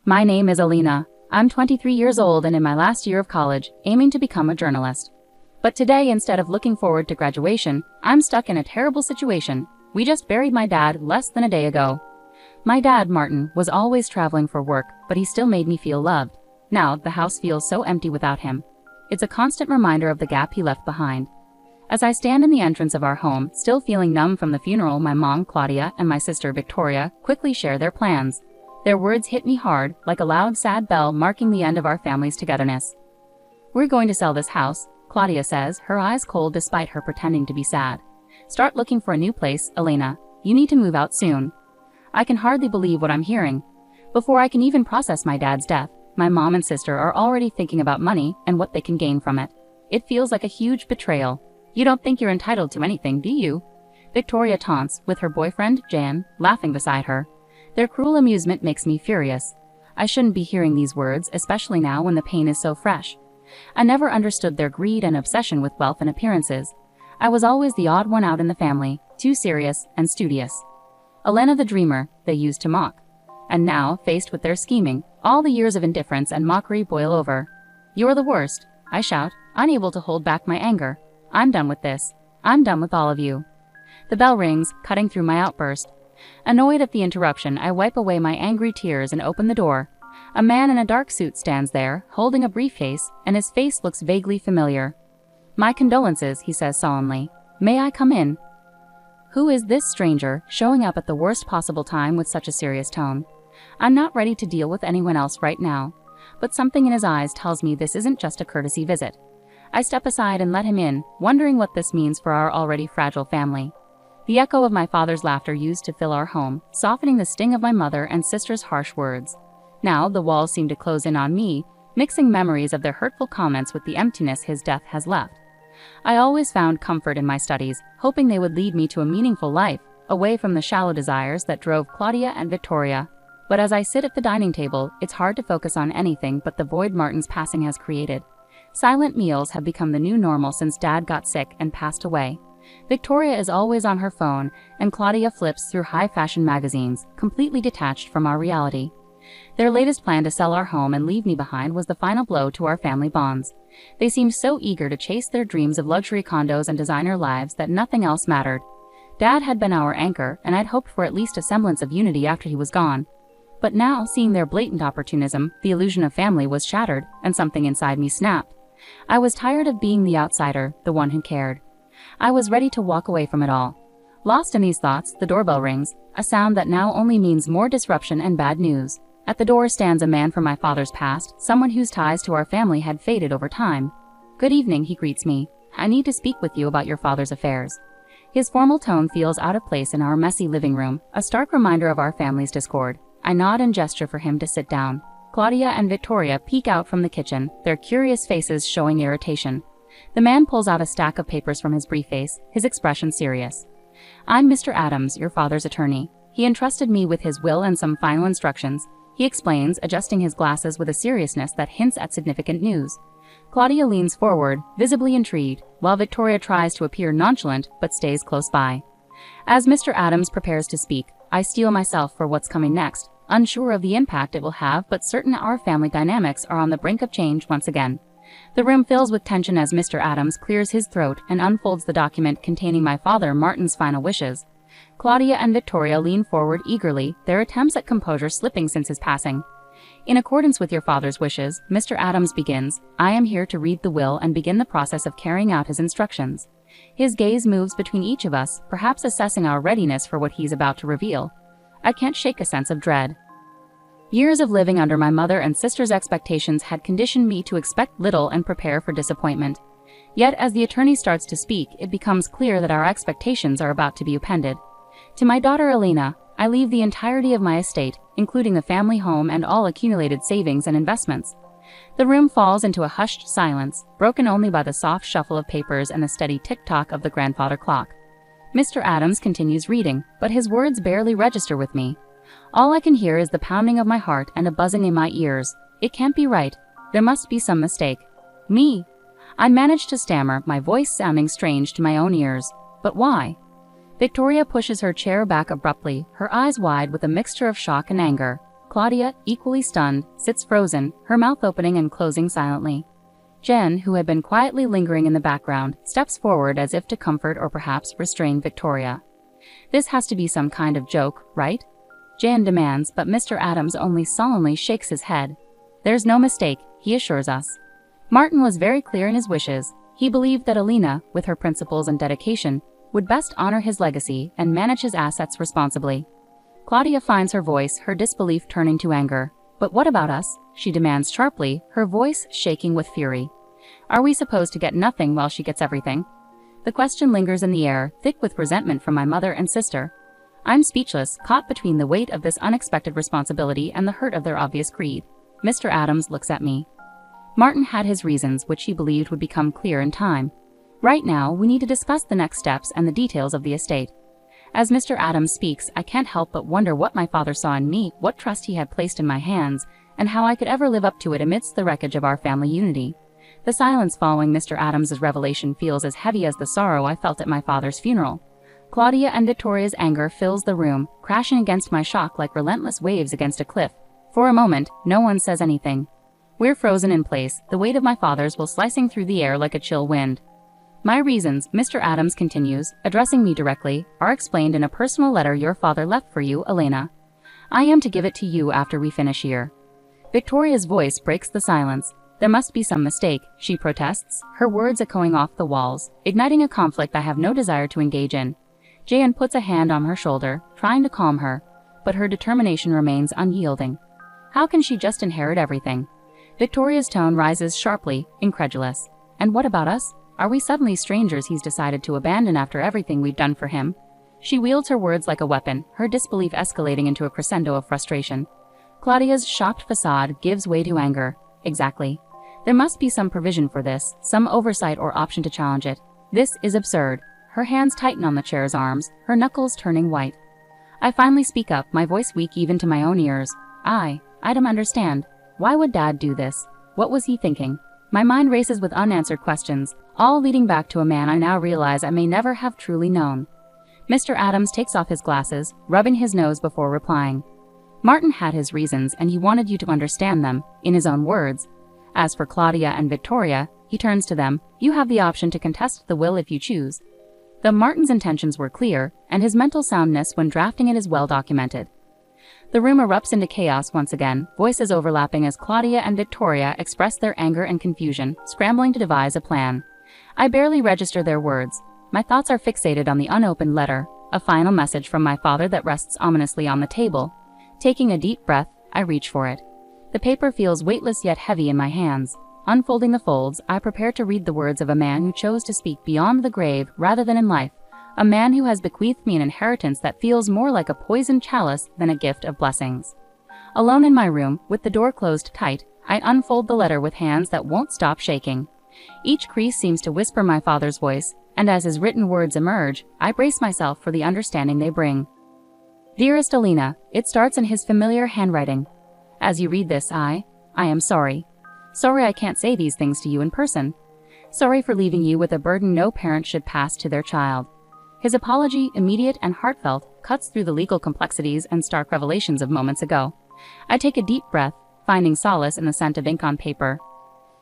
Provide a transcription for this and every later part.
My name is Alina. I'm 23 years old and in my last year of college, aiming to become a journalist. But today, instead of looking forward to graduation, I'm stuck in a terrible situation. We just buried my dad less than a day ago. My dad, Martin, was always traveling for work, but he still made me feel loved. Now, the house feels so empty without him. It's a constant reminder of the gap he left behind. As I stand in the entrance of our home, still feeling numb from the funeral, my mom, Claudia, and my sister, Victoria, quickly share their plans. Their words hit me hard, like a loud, sad bell marking the end of our family's togetherness. We're going to sell this house, Claudia says, her eyes cold despite her pretending to be sad. Start looking for a new place, Elena. You need to move out soon. I can hardly believe what I'm hearing. Before I can even process my dad's death, my mom and sister are already thinking about money and what they can gain from it. It feels like a huge betrayal. You don't think you're entitled to anything, do you? Victoria taunts, with her boyfriend, Jan, laughing beside her. Their cruel amusement makes me furious. I shouldn't be hearing these words, especially now when the pain is so fresh. I never understood their greed and obsession with wealth and appearances. I was always the odd one out in the family, too serious and studious. Elena the dreamer, they used to mock. And now, faced with their scheming, all the years of indifference and mockery boil over. You're the worst, I shout, unable to hold back my anger. I'm done with this. I'm done with all of you. The bell rings, cutting through my outburst. Annoyed at the interruption, I wipe away my angry tears and open the door. A man in a dark suit stands there, holding a briefcase, and his face looks vaguely familiar. My condolences, he says solemnly. May I come in? Who is this stranger, showing up at the worst possible time with such a serious tone? I'm not ready to deal with anyone else right now, but something in his eyes tells me this isn't just a courtesy visit. I step aside and let him in, wondering what this means for our already fragile family. The echo of my father's laughter used to fill our home, softening the sting of my mother and sister's harsh words. Now, the walls seem to close in on me, mixing memories of their hurtful comments with the emptiness his death has left. I always found comfort in my studies, hoping they would lead me to a meaningful life, away from the shallow desires that drove Claudia and Victoria. But as I sit at the dining table, it's hard to focus on anything but the void Martin's passing has created. Silent meals have become the new normal since Dad got sick and passed away. Victoria is always on her phone, and Claudia flips through high-fashion magazines, completely detached from our reality. Their latest plan to sell our home and leave me behind was the final blow to our family bonds. They seemed so eager to chase their dreams of luxury condos and designer lives that nothing else mattered. Dad had been our anchor, and I'd hoped for at least a semblance of unity after he was gone. But now, seeing their blatant opportunism, the illusion of family was shattered, and something inside me snapped. I was tired of being the outsider, the one who cared. I was ready to walk away from it all. Lost in these thoughts, the doorbell rings, a sound that now only means more disruption and bad news. At the door stands a man from my father's past, someone whose ties to our family had faded over time. Good evening, he greets me. I need to speak with you about your father's affairs. His formal tone feels out of place in our messy living room, a stark reminder of our family's discord. I nod and gesture for him to sit down. Claudia and Victoria peek out from the kitchen, their curious faces showing irritation. The man pulls out a stack of papers from his briefcase, his expression serious. I'm Mr. Adams, your father's attorney. He entrusted me with his will and some final instructions, he explains, adjusting his glasses with a seriousness that hints at significant news. Claudia leans forward, visibly intrigued, while Victoria tries to appear nonchalant but stays close by. As Mr. Adams prepares to speak, I steel myself for what's coming next, unsure of the impact it will have but certain our family dynamics are on the brink of change once again. The room fills with tension as Mr. Adams clears his throat and unfolds the document containing my father Martin's final wishes. Claudia and Victoria lean forward eagerly, their attempts at composure slipping since his passing. In accordance with your father's wishes, Mr. Adams begins, I am here to read the will and begin the process of carrying out his instructions. His gaze moves between each of us, perhaps assessing our readiness for what he's about to reveal. I can't shake a sense of dread. Years of living under my mother and sister's expectations had conditioned me to expect little and prepare for disappointment. Yet as the attorney starts to speak, it becomes clear that our expectations are about to be upended. To my daughter Elena, I leave the entirety of my estate, including the family home and all accumulated savings and investments. The room falls into a hushed silence, broken only by the soft shuffle of papers and the steady tick-tock of the grandfather clock. Mr. Adams continues reading, but his words barely register with me. All I can hear is the pounding of my heart and a buzzing in my ears. It can't be right. There must be some mistake. Me? I manage to stammer, my voice sounding strange to my own ears. But why? Victoria pushes her chair back abruptly, her eyes wide with a mixture of shock and anger. Claudia, equally stunned, sits frozen, her mouth opening and closing silently. Jen, who had been quietly lingering in the background, steps forward as if to comfort or perhaps restrain Victoria. "This has to be some kind of joke, right?" Jen demands, but Mr. Adams only sullenly shakes his head. "There's no mistake," he assures us. Martin was very clear in his wishes. He believed that Alina, with her principles and dedication, would best honor his legacy and manage his assets responsibly. Claudia finds her voice, her disbelief turning to anger. "But what about us?" she demands sharply, her voice shaking with fury. "Are we supposed to get nothing while she gets everything?" The question lingers in the air, thick with resentment from my mother and sister. I'm speechless, caught between the weight of this unexpected responsibility and the hurt of their obvious greed. Mr. Adams looks at me. Martin had his reasons, which he believed would become clear in time. Right now, we need to discuss the next steps and the details of the estate. As Mr. Adams speaks, I can't help but wonder what my father saw in me, what trust he had placed in my hands, and how I could ever live up to it amidst the wreckage of our family unity. The silence following Mr. Adams's revelation feels as heavy as the sorrow I felt at my father's funeral. Claudia and Victoria's anger fills the room, crashing against my shock like relentless waves against a cliff. For a moment, no one says anything. We're frozen in place, the weight of my father's will slicing through the air like a chill wind. "My reasons," Mr. Adams continues, addressing me directly, "are explained in a personal letter your father left for you, Elena. I am to give it to you after we finish here." Victoria's voice breaks the silence. "There must be some mistake," she protests, her words echoing off the walls, igniting a conflict I have no desire to engage in. Jan puts a hand on her shoulder, trying to calm her, but her determination remains unyielding. How can she just inherit everything? Victoria's tone rises sharply, incredulous. "And what about us? Are we suddenly strangers he's decided to abandon after everything we've done for him?" She wields her words like a weapon, her disbelief escalating into a crescendo of frustration. Claudia's shocked facade gives way to anger. "Exactly. There must be some provision for this, some oversight or option to challenge it. This is absurd." Her hands tighten on the chair's arms, her knuckles turning white. I finally speak up, my voice weak even to my own ears. I don't understand. Why would Dad do this? What was he thinking? My mind races with unanswered questions, all leading back to a man I now realize I may never have truly known. Mr. Adams takes off his glasses, rubbing his nose before replying. "Martin had his reasons and he wanted you to understand them, in his own words. As for Claudia and Victoria," he turns to them, "you have the option to contest the will if you choose." Though Martin's intentions were clear, and his mental soundness when drafting it is well documented. The room erupts into chaos once again, voices overlapping as Claudia and Victoria express their anger and confusion, scrambling to devise a plan. I barely register their words. My thoughts are fixated on the unopened letter, a final message from my father that rests ominously on the table. Taking a deep breath, I reach for it. The paper feels weightless yet heavy in my hands. Unfolding the folds, I prepare to read the words of a man who chose to speak beyond the grave rather than in life, a man who has bequeathed me an inheritance that feels more like a poisoned chalice than a gift of blessings. Alone in my room, with the door closed tight, I unfold the letter with hands that won't stop shaking. Each crease seems to whisper my father's voice, and as his written words emerge, I brace myself for the understanding they bring. "Dearest Alina," it starts in his familiar handwriting. "As you read this, I am sorry. Sorry I can't say these things to you in person. Sorry for leaving you with a burden no parent should pass to their child." His apology, immediate and heartfelt, cuts through the legal complexities and stark revelations of moments ago. I take a deep breath, finding solace in the scent of ink on paper.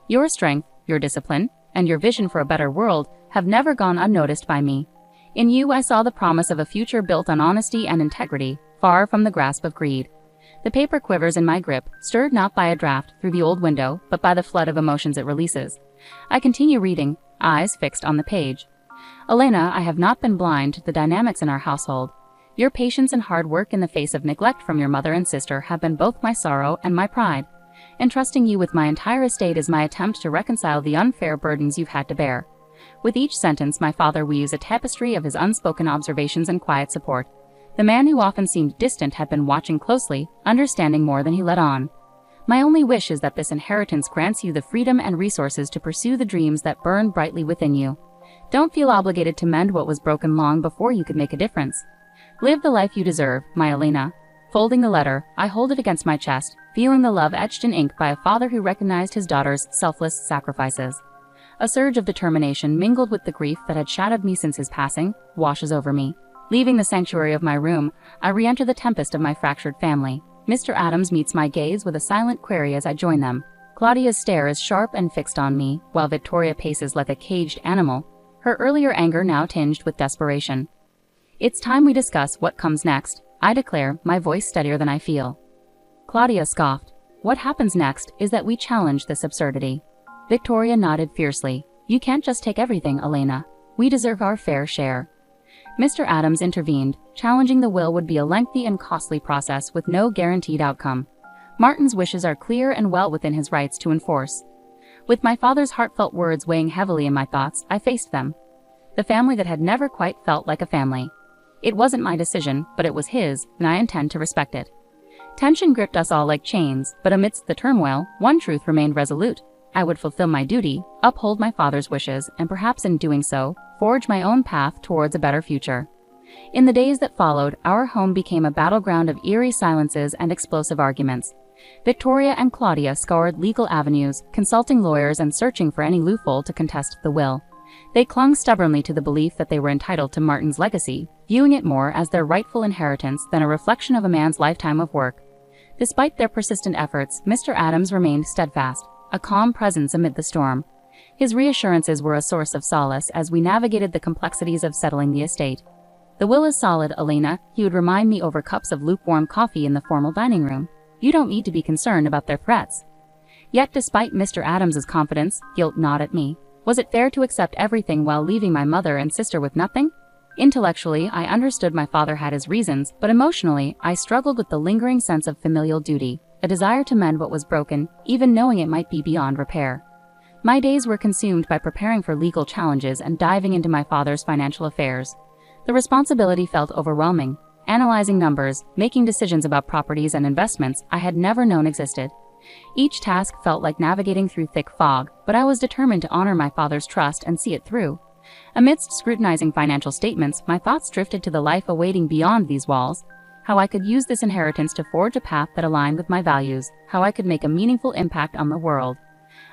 "Your strength, your discipline, and your vision for a better world have never gone unnoticed by me. In you I saw the promise of a future built on honesty and integrity, far from the grasp of greed." The paper quivers in my grip, stirred not by a draft through the old window, but by the flood of emotions it releases. I continue reading, eyes fixed on the page. "Elena, I have not been blind to the dynamics in our household. Your patience and hard work in the face of neglect from your mother and sister have been both my sorrow and my pride. Entrusting you with my entire estate is my attempt to reconcile the unfair burdens you've had to bear." With each sentence, my father weaves a tapestry of his unspoken observations and quiet support. The man who often seemed distant had been watching closely, understanding more than he let on. "My only wish is that this inheritance grants you the freedom and resources to pursue the dreams that burn brightly within you. Don't feel obligated to mend what was broken long before you could make a difference. Live the life you deserve, my Elena." Folding the letter, I hold it against my chest, feeling the love etched in ink by a father who recognized his daughter's selfless sacrifices. A surge of determination mingled with the grief that had shadowed me since his passing, washes over me. Leaving the sanctuary of my room, I re-enter the tempest of my fractured family. Mr. Adams meets my gaze with a silent query as I join them. Claudia's stare is sharp and fixed on me, while Victoria paces like a caged animal, her earlier anger now tinged with desperation. "It's time we discuss what comes next," I declare, my voice steadier than I feel. Claudia scoffed. "What happens next is that we challenge this absurdity." Victoria nodded fiercely. "You can't just take everything, Elena. We deserve our fair share." Mr. Adams intervened. Challenging the will would be a lengthy and costly process with no guaranteed outcome. Martin's wishes are clear and well within his rights to enforce. With my father's heartfelt words weighing heavily in my thoughts, I faced them. The family that had never quite felt like a family. It wasn't my decision, but it was his, and I intend to respect it. Tension gripped us all like chains, but amidst the turmoil, one truth remained resolute. I would fulfill my duty, uphold my father's wishes, and perhaps in doing so, forge my own path towards a better future. In the days that followed, our home became a battleground of eerie silences and explosive arguments. Victoria and Claudia scoured legal avenues, consulting lawyers and searching for any loophole to contest the will. They clung stubbornly to the belief that they were entitled to Martin's legacy, viewing it more as their rightful inheritance than a reflection of a man's lifetime of work. Despite their persistent efforts, Mr. Adams remained steadfast, a calm presence amid the storm. His reassurances were a source of solace as we navigated the complexities of settling the estate. "The will is solid, Elena," he would remind me over cups of lukewarm coffee in the formal dining room. "You don't need to be concerned about their threats." Yet despite Mr. Adams's confidence, guilt gnawed at me. Was it fair to accept everything while leaving my mother and sister with nothing? Intellectually, I understood my father had his reasons, but emotionally, I struggled with the lingering sense of familial duty, a desire to mend what was broken, even knowing it might be beyond repair. My days were consumed by preparing for legal challenges and diving into my father's financial affairs. The responsibility felt overwhelming, analyzing numbers, making decisions about properties and investments I had never known existed. Each task felt like navigating through thick fog, but I was determined to honor my father's trust and see it through. Amidst scrutinizing financial statements, my thoughts drifted to the life awaiting beyond these walls, how I could use this inheritance to forge a path that aligned with my values, how I could make a meaningful impact on the world.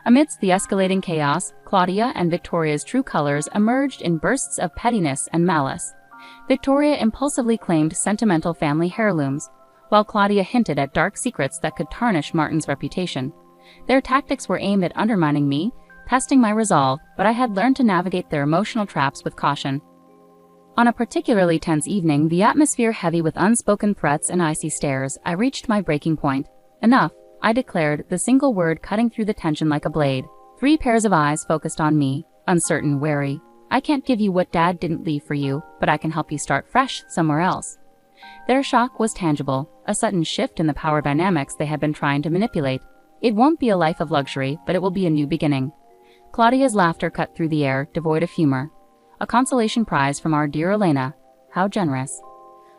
Amidst the escalating chaos, Claudia and Victoria's true colors emerged in bursts of pettiness and malice. Victoria impulsively claimed sentimental family heirlooms, while Claudia hinted at dark secrets that could tarnish Martin's reputation. Their tactics were aimed at undermining me, testing my resolve, but I had learned to navigate their emotional traps with caution. On a particularly tense evening, the atmosphere heavy with unspoken threats and icy stares, I reached my breaking point. "Enough," I declared, the single word cutting through the tension like a blade. 3 pairs of eyes focused on me, uncertain, wary. "I can't give you what Dad didn't leave for you, but I can help you start fresh somewhere else." Their shock was tangible, a sudden shift in the power dynamics they had been trying to manipulate. "It won't be a life of luxury, but it will be a new beginning." Claudia's laughter cut through the air, devoid of humor. "A consolation prize from our dear Elena. How generous."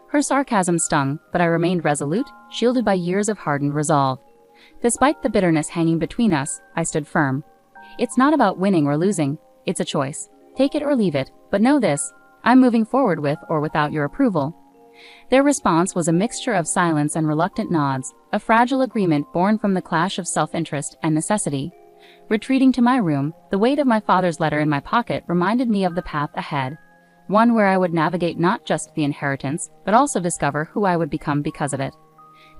Her sarcasm stung, but I remained resolute, shielded by years of hardened resolve. Despite the bitterness hanging between us, I stood firm. It's not about winning or losing, it's a choice. Take it or leave it, but know this, I'm moving forward with or without your approval. Their response was a mixture of silence and reluctant nods, a fragile agreement born from the clash of self-interest and necessity. Retreating to my room, the weight of my father's letter in my pocket reminded me of the path ahead, one where I would navigate not just the inheritance, but also discover who I would become because of it.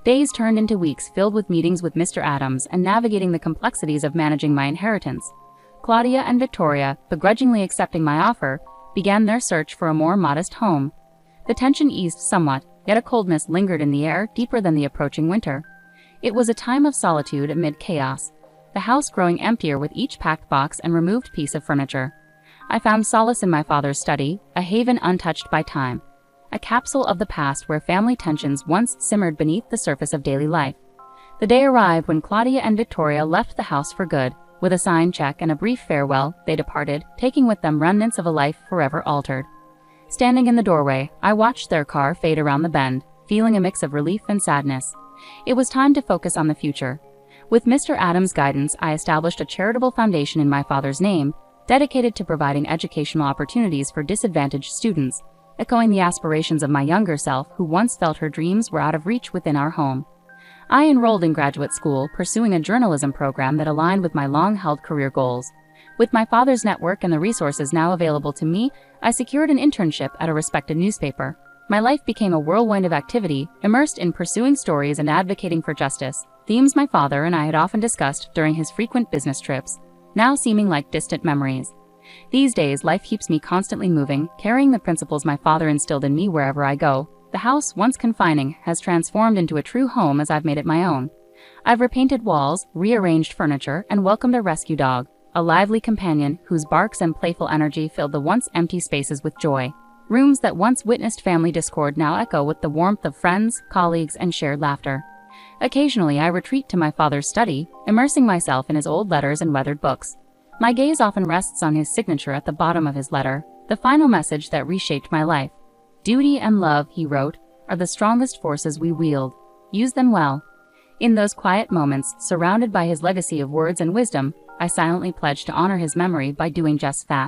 Days turned into weeks filled with meetings with Mr. Adams and navigating the complexities of managing my inheritance. Claudia and Victoria, begrudgingly accepting my offer, began their search for a more modest home. The tension eased somewhat, yet a coldness lingered in the air deeper than the approaching winter. It was a time of solitude amid chaos, the house growing emptier with each packed box and removed piece of furniture. I found solace in my father's study, a haven untouched by time, a capsule of the past where family tensions once simmered beneath the surface of daily life. The day arrived when Claudia and Victoria left the house for good. With a signed check and a brief farewell, they departed, taking with them remnants of a life forever altered. Standing in the doorway, I watched their car fade around the bend, feeling a mix of relief and sadness. It was time to focus on the future. With Mr. Adams' guidance, I established a charitable foundation in my father's name, dedicated to providing educational opportunities for disadvantaged students, echoing the aspirations of my younger self who once felt her dreams were out of reach within our home. I enrolled in graduate school, pursuing a journalism program that aligned with my long-held career goals. With my father's network and the resources now available to me, I secured an internship at a respected newspaper. My life became a whirlwind of activity, immersed in pursuing stories and advocating for justice, themes my father and I had often discussed during his frequent business trips, now seeming like distant memories. These days, life keeps me constantly moving, carrying the principles my father instilled in me wherever I go. The house, once confining, has transformed into a true home as I've made it my own. I've repainted walls, rearranged furniture, and welcomed a rescue dog, a lively companion whose barks and playful energy filled the once empty spaces with joy. Rooms that once witnessed family discord now echo with the warmth of friends, colleagues, and shared laughter. Occasionally, I retreat to my father's study, immersing myself in his old letters and weathered books. My gaze often rests on his signature at the bottom of his letter, the final message that reshaped my life. "Duty and love," he wrote, "are the strongest forces we wield. Use them well." In those quiet moments, surrounded by his legacy of words and wisdom, I silently pledged to honor his memory by doing just that.